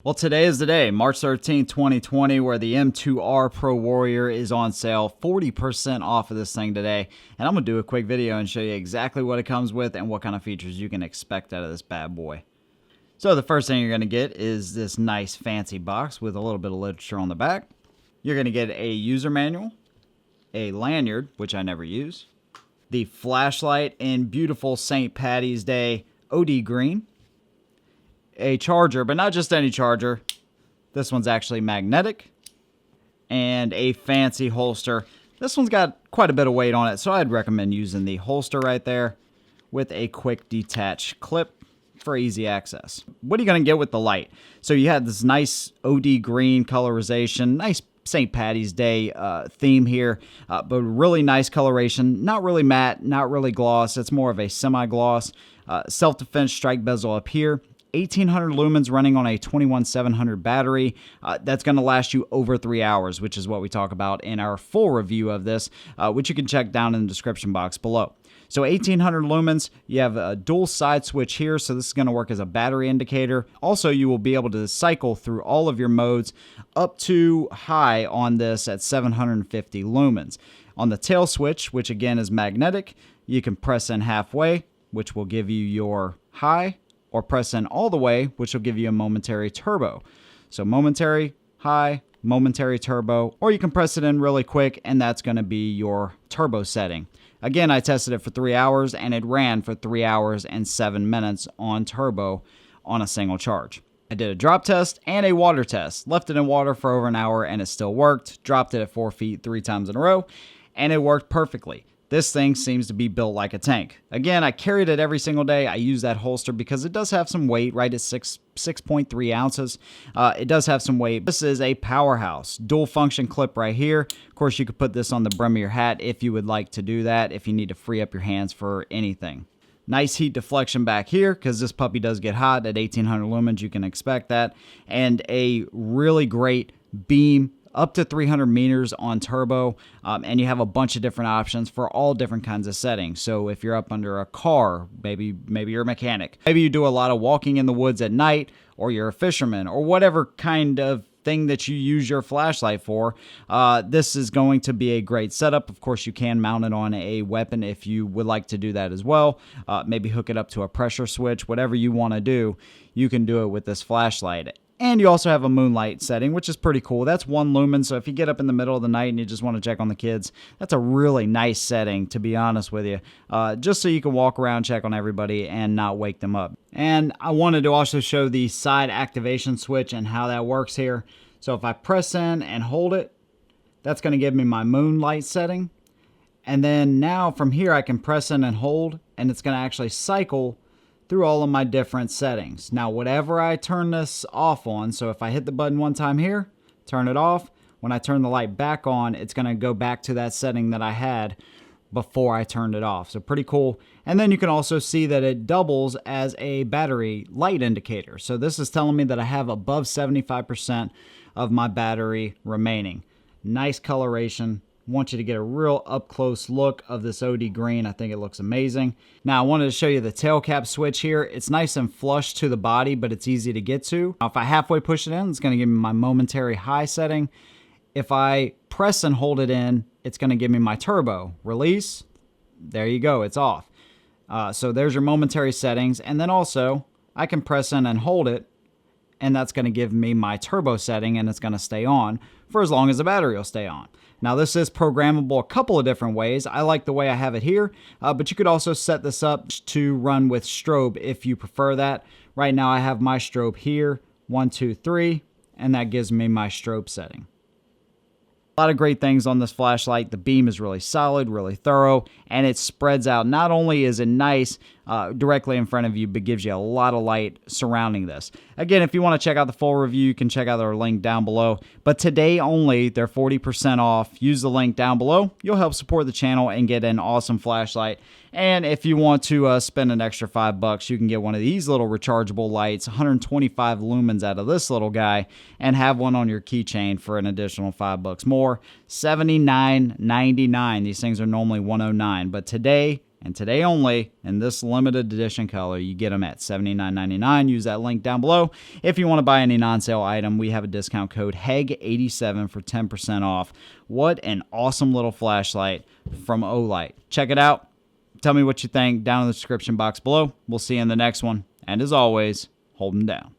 Well, today is the day, March 13th, 2020, where the M2R Pro Warrior is on sale, 40% off of this thing today. And I'm going to do a quick video and show you exactly what it comes with and what kind of features you can expect out of this bad boy. So the first thing you're going to get is this nice fancy box with a little bit of literature on the back. You're going to get a user manual, a lanyard, which I never use, the flashlight in beautiful St. Patty's Day OD green, a charger, but not just any charger. This one's actually magnetic, and a fancy holster. This one's got quite a bit of weight on it, so I'd recommend using the holster right there with a quick detach clip for easy access. What are you going to get with the light? So you have this nice OD green colorization, nice St. Patty's Day theme here, but really nice coloration. Not really matte, not really gloss. It's more of a semi-gloss. Self-defense strike bezel up here. 1800 lumens running on a 21700 battery. That's going to last you over 3 hours, which is what we talk about in our full review of this, which you can check down in the description box below. So 1800 lumens, you have a dual side switch here, so this is going to work as a battery indicator. Also, you will be able to cycle through all of your modes up to high on this at 750 lumens. On the tail switch, which again is magnetic, you can press in halfway, which will give you your high, or press in all the way, which will give you a momentary turbo. So momentary, high, momentary turbo, or you can press it in really quick, and that's going to be your turbo setting. Again, I tested it for 3 hours, and it ran for 3 hours and 7 minutes on turbo on a single charge. I did a drop test and a water test. Left it in water for over an hour, and it still worked. Dropped it at 4 feet 3 times in a row, and it worked perfectly. This thing seems to be built like a tank. Again, I carried it every single day. I use that holster because it does have some weight, right at 6.3 ounces. It does have some weight. This is a powerhouse. Dual function clip right here. Of course, you could put this on the brim of your hat if you would like to do that, if you need to free up your hands for anything. Nice heat deflection back here because this puppy does get hot at 1800 lumens. You can expect that. And a really great beam up to 300 meters on turbo, and you have a bunch of different options for all different kinds of settings. So if you're up under a car, maybe you're a mechanic, maybe you do a lot of walking in the woods at night, or you're a fisherman, or whatever kind of thing that you use your flashlight for, this is going to be a great setup. Of course, you can mount it on a weapon if you would like to do that as well. Maybe hook it up to a pressure switch, whatever you want to do, you can do it with this flashlight. And you also have a moonlight setting, which is pretty cool. That's 1 lumen, so if you get up in the middle of the night and you just want to check on the kids, that's a really nice setting, to be honest with you, just so you can walk around, check on everybody, and not wake them up. And I wanted to also show the side activation switch and how that works here. So if I press in and hold it, that's going to give me my moonlight setting. And then now from here, I can press in and hold, and it's going to actually cycle through all of my different settings. Now, whatever I turn this off on, so if I hit the button one time here, turn it off, when I turn the light back on, it's going to go back to that setting that I had before I turned it off. So pretty cool. And then you can also see that it doubles as a battery light indicator. So this is telling me that I have above 75% of my battery remaining. Nice coloration. Want you to get a real up-close look of this OD green. I think it looks amazing. Now, I wanted to show you the tail cap switch here. It's nice and flush to the body, but it's easy to get to. Now, if I halfway push it in, it's going to give me my momentary high setting. If I press and hold it in, it's going to give me my turbo. Release, there you go, it's off. So there's your momentary settings. And then also, I can press in and hold it, and that's going to give me my turbo setting, and it's going to stay on for as long as the battery will stay on. Now, this is programmable a couple of different ways. I like the way I have it here, but you could also set this up to run with strobe if you prefer that. Right now, I have my strobe here, 1, 2, 3, and that gives me my strobe setting. A lot of great things on this flashlight. The beam is really solid, really thorough, and it spreads out. Not only is it nice directly in front of you, but gives you a lot of light surrounding this. Again, if you want to check out the full review, you can check out our link down below. But today only, they're 40% off. Use the link down below. You'll help support the channel and get an awesome flashlight. And if you want to spend an extra $5, you can get one of these little rechargeable lights, 125 lumens out of this little guy, and have one on your keychain for an additional $5 more. $79.99. These things are normally $109, but today And today only, in this limited edition color, you get them at $79.99. Use that link down below. If you want to buy any non-sale item, we have a discount code HEG87 for 10% off. What an awesome little flashlight from OLIGHT. Check it out. Tell me what you think down in the description box below. We'll see you in the next one. And as always, hold them down.